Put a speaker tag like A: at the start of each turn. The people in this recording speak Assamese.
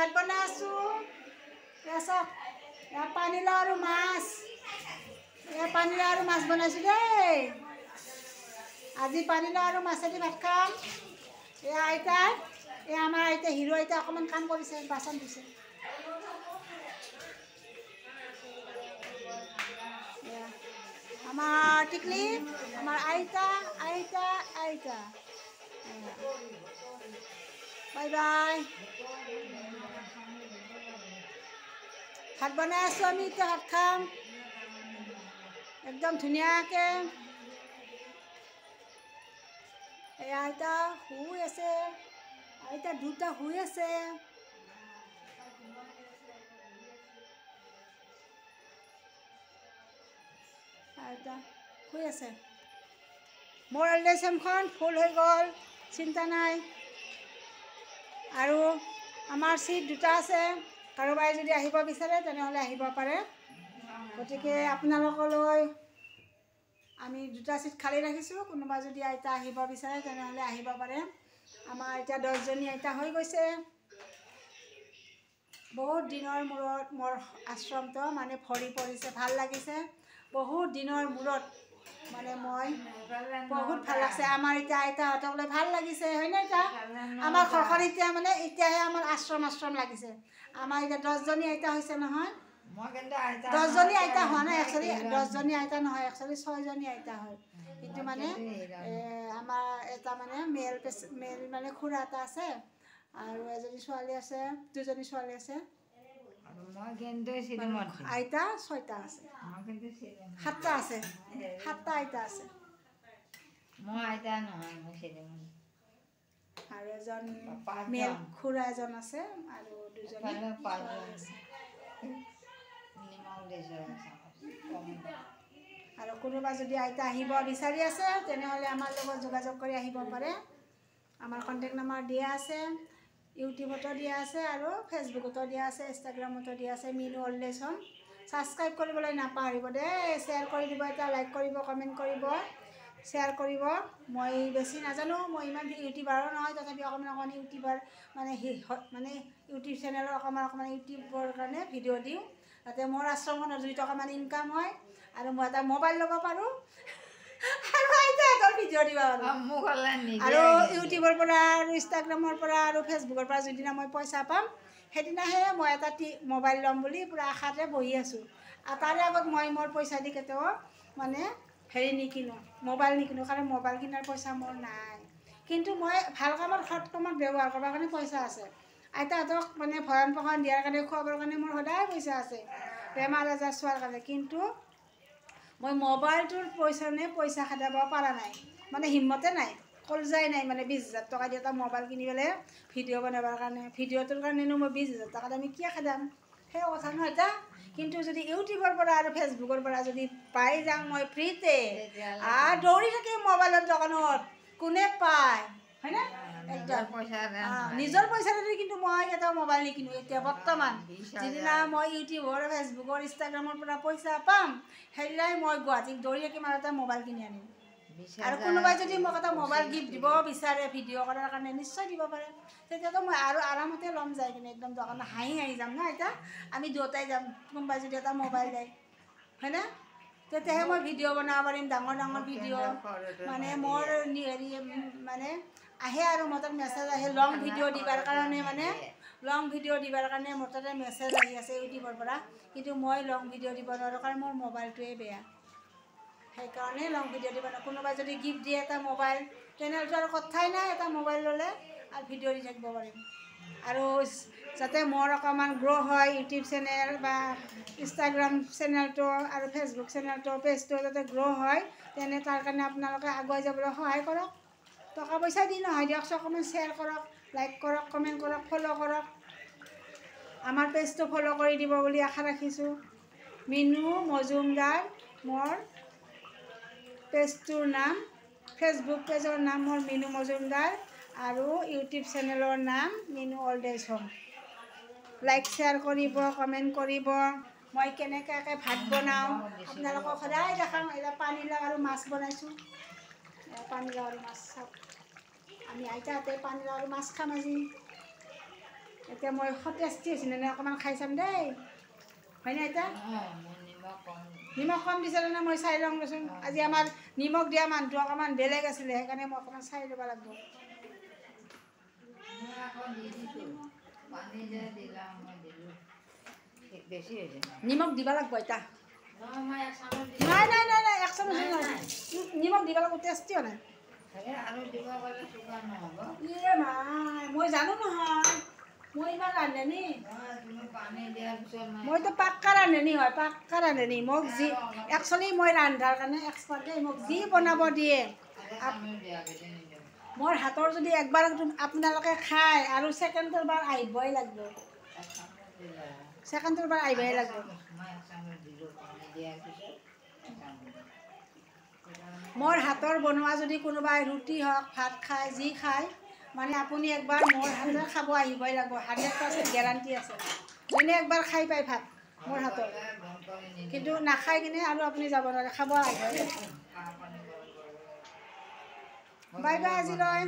A: ভাত বনাই আছোঁ চাওক এয়া পানীলাও আৰু মাছ এয়া পানীলাও আৰু মাছ বনাইছোঁ দেই আজি পানীলাও আৰু মাছেদি ভাত খাম এয়া আইতাই এয়া আমাৰ আইতা হিৰো আইতা অকণমান কাম কৰিছে বাচন দিছে আমাৰ টিকলি আমাৰ আইতা আইতা আইতা বাই বাই ভাত বনাই আছোঁ আমি এতিয়া ভাত খাম একদম ধুনীয়াকৈ এই আইতা শুই আছে আইতা দুটা শুই আছে আইতা শুই আছে মোৰ এলডেচনখন ফুল হৈ গ'ল চিন্তা নাই আৰু আমাৰ চিট দুটা আছে কাৰোবাই যদি আহিব বিচাৰে তেনেহ'লে আহিব পাৰে গতিকে আপোনালোকলৈ আমি দুটা চিট খালী ৰাখিছোঁ কোনোবা যদি আইতা আহিব বিচাৰে তেনেহ'লে আহিব পাৰে আমাৰ এতিয়া 10জনী আইতা হৈ গৈছে বহুত দিনৰ মূৰত মোৰ আশ্ৰমটো মানে ভৰি পৰিছে ভাল লাগিছে বহুত দিনৰ মূৰত মানে মই বহুত ভাল লাগছে আমাৰ এতিয়া আইতাহঁতকলৈ ভাল লাগিছে হয়নে এতিয়া আমাৰ ঘৰখন এতিয়া মানে এতিয়াহে আমাৰ আশ্ৰম লাগিছে আমাৰ এতিয়া 10জনী আইতা হৈছে নহয় 10জনী আইতা হোৱা নাই একচুৱেলি 10জনী আইতা নহয় একচুৱেলি 6জনী আইতা হয় কিন্তু মানে আমাৰ এটা মানে মেল মানে খুৰা এটা আছে আৰু এজনী ছোৱালী আছে দুজনী ছোৱালী আছে আইতা 6টা আছে 7টা আছে 7টা আইতা আছে আৰু এজন মেল খুৰা এজন আছে আৰু দুজনী আৰু কোনোবা যদি আইতা আহিব বিচাৰি আছে তেনেহ'লে আমাৰ লগত যোগাযোগ কৰি আহিব পাৰে আমাৰ কণ্টেক্ট নম্বৰ দিয়া আছে ইউটিউবতো দিয়া আছে আৰু ফেচবুকতো দিয়া আছে ইনষ্টাগ্ৰামতো দিয়া আছে Minu old age home subscribe কৰিবলৈ নাপাহৰিব দেই শ্বেয়াৰ কৰি দিব এটা লাইক কৰিব কমেণ্ট কৰিব শ্বেয়াৰ কৰিব মই বেছি নাজানো মই ইমান ইউটিউবাৰো নহয় তথাপি অকণমান ইউটিউবাৰ মানে ইউটিউব চেনেলৰ অকণমান ইউটিউবৰ কাৰণে ভিডিঅ' দিওঁ যাতে মোৰ আশ্ৰমখনৰ 2 টকামান ইনকাম হয় আৰু মই এটা মোবাইল ল'ব পাৰোঁ আৰু আইতাহঁতৰ ভিডিঅ' দিব পাৰোঁ আৰু ইউটিউবৰ পৰা আৰু ইনষ্টাগ্ৰামৰ পৰা আৰু ফেচবুকৰ পৰা যিদিনা মই পইচা পাম সেইদিনাহে মই এটা মোবাইল ল'ম বুলি পূৰা আশাতে বহি আছোঁ আৰু তাৰে আগত মই মোৰ পইচা দি কেতিয়াও মানে হেৰি নিকিনো মোবাইল নিকিনো কাৰণ মোবাইল কিনাৰ পইচা মোৰ নাই কিন্তু মই ভাল কামত সৎ কামত ব্যৱহাৰ কৰাৰ কাৰণে পইচা আছে আইতাহঁতক মানে ভৰণ পোষণ দিয়াৰ কাৰণে খোৱাবৰ কাৰণে মোৰ সদায় পইচা আছে বেমাৰ আজাৰ চোৱাৰ কাৰণে কিন্তু মই মোবাইলটোৰ পইচা খেদাব পৰা নাই মানে হিম্মতে নাই কলজাই নাই মানে 20,000 টকা দি এটা মোবাইল কিনি পেলাই ভিডিঅ' বনাবৰ কাৰণে ভিডিঅ'টোৰ কাৰণেনো মই 20,000 টকাত আমি কিয় খেদাম সেই কথা নহয় এটা কিন্তু যদি ইউটিউবৰ পৰা আৰু ফেচবুকৰ পৰা যদি পাই যাওঁ মই ফ্ৰীতে দৌৰি থাকিম মোবাইলৰ দোকানত কোনে পায় হয়নে নিজৰ পইচাৰে কিন্তু মই এটা মোবাইল নিকিনো এতিয়া বৰ্তমান যিদিনা মই ইউটিউবৰ ফেচবুকৰ ইনষ্টাগ্ৰামৰ পৰা পইচা পাম সেইদিনাই মই গুৱাহাটীত দৌৰি থাকিম আৰু এটা মোবাইল কিনি আনিম আৰু কোনোবাই যদি মোক এটা মোবাইল গিফ্ট দিব বিচাৰে ভিডিঅ' কৰাৰ কাৰণে নিশ্চয় দিব পাৰে তেতিয়াতো মই আৰু আৰামতে ল'ম যাই কিনে একদম দোকানত হাঁহি যাম ন এতিয়া আমি দুয়োটাই যাম কোনোবাই যদি এটা মোবাইল দিয়ে হয়নে তেতিয়াহে মই ভিডিঅ' বনাব পাৰিম ডাঙৰ ভিডিঅ' মানে মোৰ হেৰি মানে আহে আৰু মোৰ তাত মেছেজ আহে লং ভিডিঅ' দিবৰ কাৰণে মোৰ তাতে মেছেজ আহি আছে ইউটিউবৰ পৰা কিন্তু মই লং ভিডিঅ' দিব নোৱাৰোঁ কাৰণ মোৰ মোবাইলটোৱে বেয়া সেইকাৰণে লং ভিডিঅ' দিব নোৱাৰোঁ কোনোবাই যদি গিফ্ট দিয়ে এটা মোবাইল তেনেহ'লেতো আৰু কথাই নাই এটা মোবাইল ল'লে আৰু ভিডিঅ' দি থাকিব পাৰিম আৰু যাতে মোৰ অকণমান গ্ৰ' হয় ইউটিউব চেনেল বা ইনষ্টাগ্ৰাম চেনেলটো আৰু ফেচবুক চেনেলটো পেজটো যাতে গ্ৰ' হয় তেনে তাৰ কাৰণে আপোনালোকে আগুৱাই যাবলৈ সহায় কৰক টকা পইচা দি নহয় দিয়কচোন অকণমান শ্বেয়াৰ কৰক লাইক কৰক কমেণ্ট কৰক ফ'ল' কৰক আমাৰ পেজটো ফ'ল' কৰি দিব বুলি আশা ৰাখিছোঁ মিনু মজুমদাৰ মোৰ পেজটোৰ নাম ফেচবুক পেজৰ নাম মোৰ মিনু মজুমদাৰ আৰু ইউটিউব চেনেলৰ নাম Minu old age home like share কৰিব কমেণ্ট কৰিব মই কেনেকৈ ভাত বনাওঁ আপোনালোকক সদায় দেখাম এতিয়া পানীলাও আৰু মাছ বনাইছোঁ পানীলাও আৰু মাছ চাওক আমি আইতাহঁতে পানীলাও আৰু মাছ খাম আজি এতিয়া মই টেষ্টি হৈছিলে নে অকণমান খাই চাম দেই হয়নে এতিয়া নিমখ কম দিছিলে নে মই চাই লওঁ দেচোন আজি আমাৰ নিমখ দিয়া মানুহটো অকণমান বেলেগ আছিলে সেইকাৰণে মই অকণমান চাই ল'ব লাগিব নিমখ দিব লাগিব এতিয়া নাই নাই নাই নাই 1 চামুচ নিমখ দিব লাগিব টেষ্টি নাই মই জানো নহয় মই ইমান ৰান্ধনি মইতো পাক্কা ৰান্ধনি হয় পাক্কা ৰান্ধনি মোক যি একচুৱেলি মই ৰান্ধাৰ কাৰণে এক্সপাৰ্ট দেই মোক যি বনাব দিয়ে মোৰ হাতৰ যদি একবাৰ আপোনালোকে খায় আৰু ছেকেণ্ডৰ বাৰ আহিবই লাগিব ছেকেণ্ডৰ বাৰ আহিবই লাগিব মোৰ হাতৰ বনোৱা যদি কোনোবাই ৰুটি হওক ভাত খায় যি খায় মানে আপুনি একবাৰ মোৰ হাতে খাব আহিবই লাগিব 100% গেৰাণ্টি আছে যোনে একবাৰ খাই পায় ভাত মোৰ হাতৰ কিন্তু নাখাই কিনে আৰু আপুনি যাব নোৱাৰে খাব আহিবই বাই বাই আজিলৈ